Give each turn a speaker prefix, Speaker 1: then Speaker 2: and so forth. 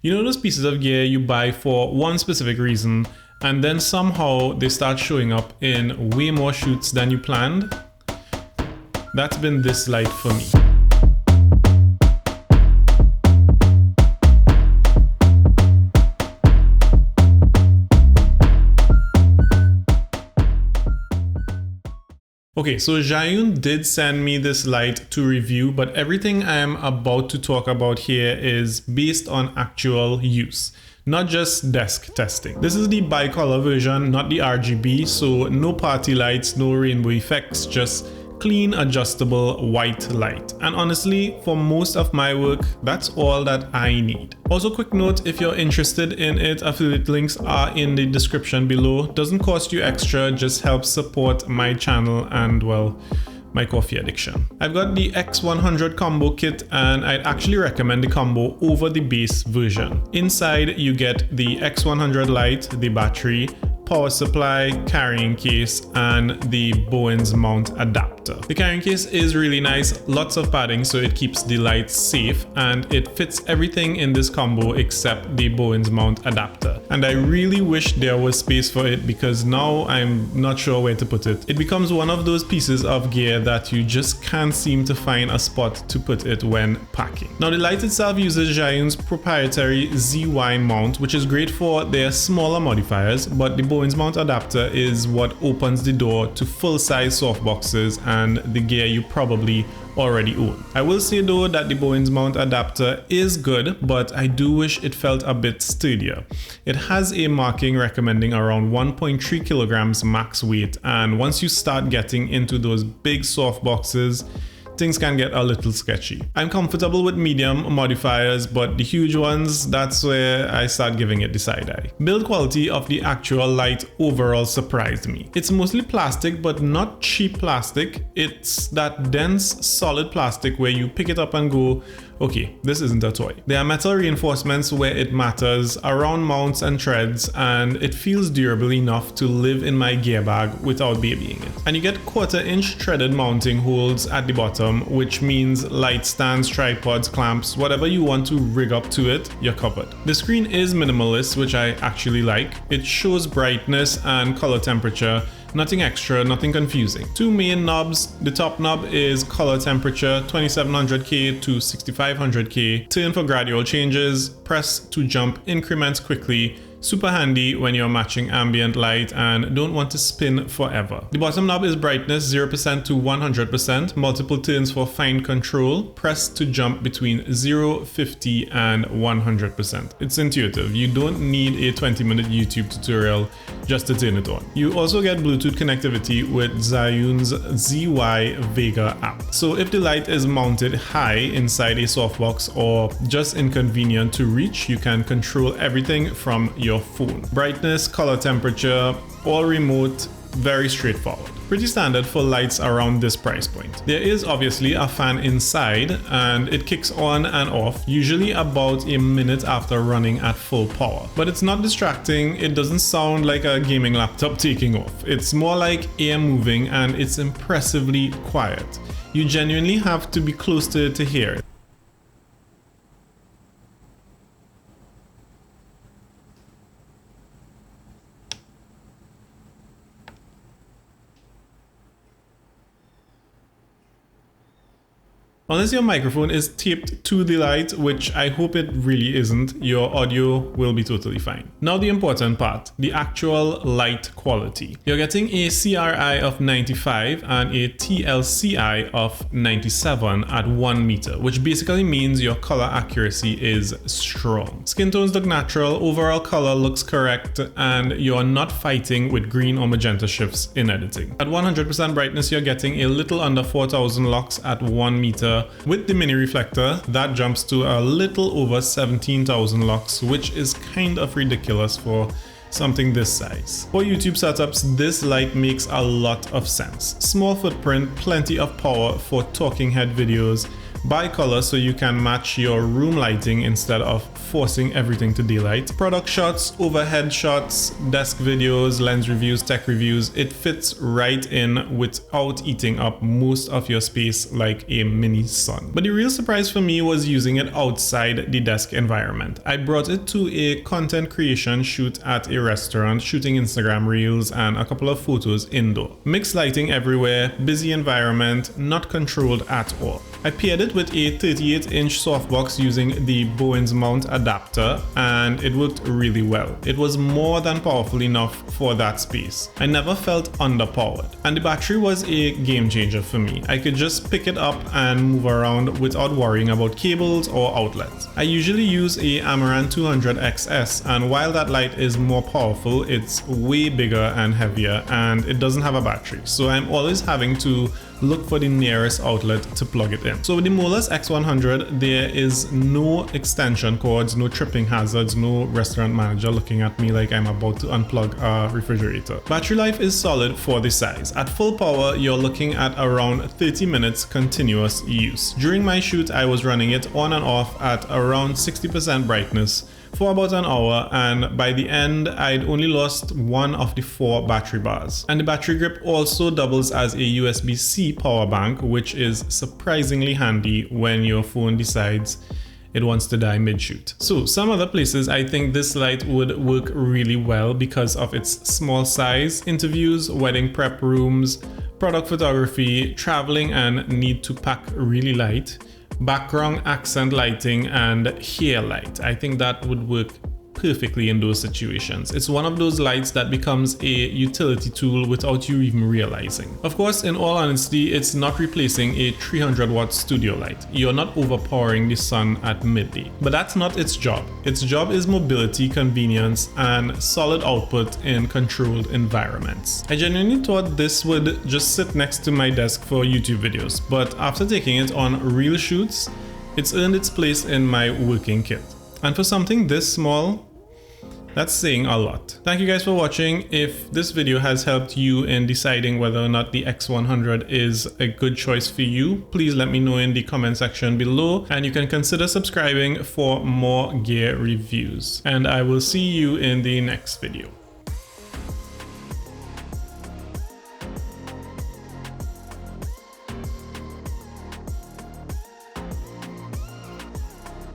Speaker 1: You know those pieces of gear you buy for one specific reason, and then somehow they start showing up in way more shoots than you planned? That's been this light for me. Okay, so Zhiyun did send me this light to review, but everything I am about to talk about here is based on actual use, not just desk testing. This is the bicolor version, not the RGB, so no party lights, no rainbow effects, just clean adjustable white light. And honestly, for most of my work, that's all that I need. Also, quick note, if you're interested in it, affiliate links are in the description below. Doesn't cost you extra, just helps support my channel and, well, my coffee addiction. I've got the X100 combo kit, and I'd actually recommend the combo over the base version. Inside you get the X100 light, the battery, power supply, carrying case, and the Bowens mount adapter. The carrying case is really nice, lots of padding so it keeps the lights safe, and it fits everything in this combo except the Bowens mount adapter. And I really wish there was space for it because now I'm not sure where to put it. It becomes one of those pieces of gear that you just can't seem to find a spot to put it when packing. Now the light itself uses Zhiyun's proprietary ZY mount, which is great for their smaller modifiers, but the Bowens mount adapter is what opens the door to full-size softboxes and the gear you probably already own. I will say though that the Bowens mount adapter is good, but I do wish it felt a bit sturdier. It has a marking recommending around 1.3 kilograms max weight, and once you start getting into those big softboxes, things can get a little sketchy. I'm comfortable with medium modifiers, but the huge ones, that's where I start giving it the side eye. Build quality of the actual light overall surprised me. It's mostly plastic, but not cheap plastic. It's that dense, solid plastic where you pick it up and go, okay, this isn't a toy. There are metal reinforcements where it matters, around mounts and treads, and it feels durable enough to live in my gear bag without babying it. And you get 1/4 inch threaded mounting holes at the bottom, which means light stands, tripods, clamps, whatever you want to rig up to it, you're covered. The screen is minimalist, which I actually like. It shows brightness and color temperature. Nothing extra, nothing confusing. Two main knobs. The top knob is color temperature, 2700K to 6500K. Turn for gradual changes. Press to jump increments quickly. Super handy when you're matching ambient light and don't want to spin forever. The bottom knob is brightness 0% to 100%, multiple turns for fine control. Press to jump between 0, 50 and 100%. It's intuitive. You don't need a 20-minute YouTube tutorial just to turn it on. You also get Bluetooth connectivity with Zhiyun's ZY Vega app. So if the light is mounted high inside a softbox or just inconvenient to reach, you can control everything from your phone. Brightness, color temperature, all remote, very straightforward. Pretty standard for lights around this price point. There is obviously a fan inside and it kicks on and off, usually about a minute after running at full power. But it's not distracting, it doesn't sound like a gaming laptop taking off. It's more like air moving and it's impressively quiet. You genuinely have to be close to it to hear it. Unless your microphone is taped to the light, which I hope it really isn't, your audio will be totally fine. Now the important part, the actual light quality. You're getting a CRI of 95 and a TLCI of 97 at 1 meter, which basically means your color accuracy is strong. Skin tones look natural, overall color looks correct, and you're not fighting with green or magenta shifts in editing. At 100% brightness, you're getting a little under 4000 lux at 1 meter. With the mini reflector, that jumps to a little over 17,000 lux, which is kind of ridiculous for something this size. For YouTube setups, this light makes a lot of sense. Small footprint, plenty of power for talking head videos, bicolor so you can match your room lighting instead of forcing everything to daylight. Product shots, overhead shots, desk videos, lens reviews, tech reviews, it fits right in without eating up most of your space like a mini sun. But the real surprise for me was using it outside the desk environment. I brought it to a content creation shoot at a restaurant, shooting Instagram reels and a couple of photos indoor. Mixed lighting everywhere, busy environment, not controlled at all. I paired it with a 38-inch softbox using the Bowen's mount adapter, and it worked really well. It was more than powerful enough for that space. I never felt underpowered, and the battery was a game changer for me. I could just pick it up and move around without worrying about cables or outlets. I usually use a Amaran 200 XS, and while that light is more powerful, it's way bigger and heavier, and it doesn't have a battery, so I'm always having to look for the nearest outlet to plug it in. So with the Molus X100, there is no extension cords, no tripping hazards, no restaurant manager looking at me like I'm about to unplug a refrigerator. Battery life is solid for the size. At full power, you're looking at around 30 minutes continuous use. During my shoot, I was running it on and off at around 60% brightness for about an hour, and by the end I'd only lost one of the 4 battery bars. And the battery grip also doubles as a USB-C power bank, which is surprisingly handy when your phone decides it wants to die mid-shoot. So some other places I think this light would work really well because of its small size: interviews, wedding prep rooms, product photography, traveling and need to pack really light, background accent lighting, and hair light. I think that would work perfectly in those situations. It's one of those lights that becomes a utility tool without you even realizing. Of course, in all honesty, it's not replacing a 300 watt studio light. You're not overpowering the sun at midday, but that's not its job. Its job is mobility, convenience, and solid output in controlled environments. I genuinely thought this would just sit next to my desk for YouTube videos, but after taking it on real shoots, it's earned its place in my working kit. And for something this small, that's saying a lot. Thank you guys for watching. If this video has helped you in deciding whether or not the X100 is a good choice for you, please let me know in the comment section below, and you can consider subscribing for more gear reviews. And I will see you in the next video.